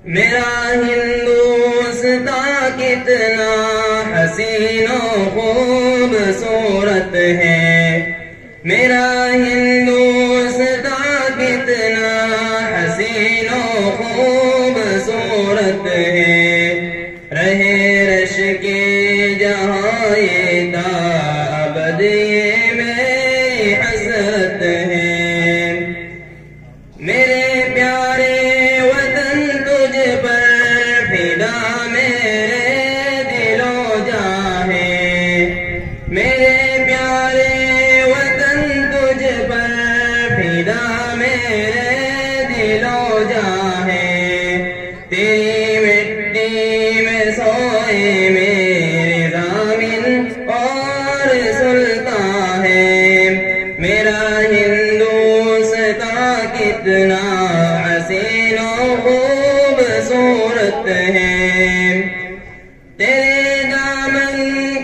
میرا ہندوستان کتنا حسین و خوبصورت ہے، میرا ہندوستان کتنا حسین و خوبصورت ہے، رہے رش کے جہاں یہ تا ابد یہ میری حسرت ہے۔ میرے پیارے وطن تجھ پر فدا میرے دل و جاں ہے، میرے پیارے وطن تجھ پر فدا میرے دل و جاں ہے، تیری مٹی میں سوئے میرے ضامن اور سلطان ہے، میرا ہندوستان کتنا حسین و خوبصورت ہے، تیرے دامن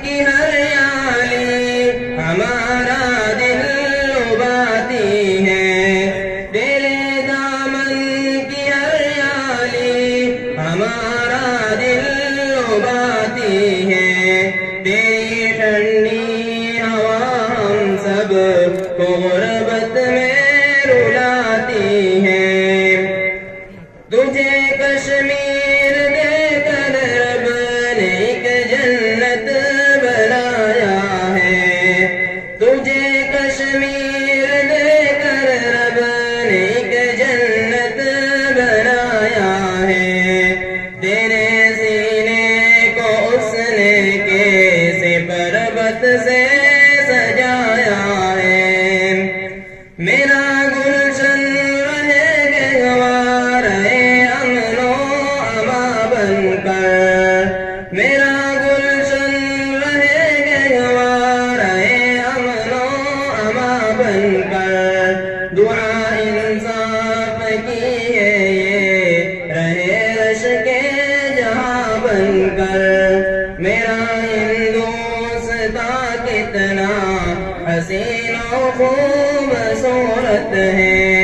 کی ہریالی ہمارا دل لباتی ہے، تیرے دامن کی ہریالی ہمارا دل لباتی ہے، تیری ٹھنڈی ہوا ہم سب کو غربت میں رلاتی ہے، تجھے کشمیر دے کر رب نے ایک جنت بنایا ہے، تجھے کشمیر دے کر رب نے ایک جنت بنایا ہے، تیرے سینے کو اس نے کیسے پربت سے سجایا ہے، میرا گلشن رہے گہوارہ امن و اما بن کر، میرا گلشن رہے گہوارہ امن و اما بن کر، دعا انصاف کی ہے یہ رہے رش کے جہاں بن کر، میرا ہندوستان کتنا حسین و خوبصورت ہے۔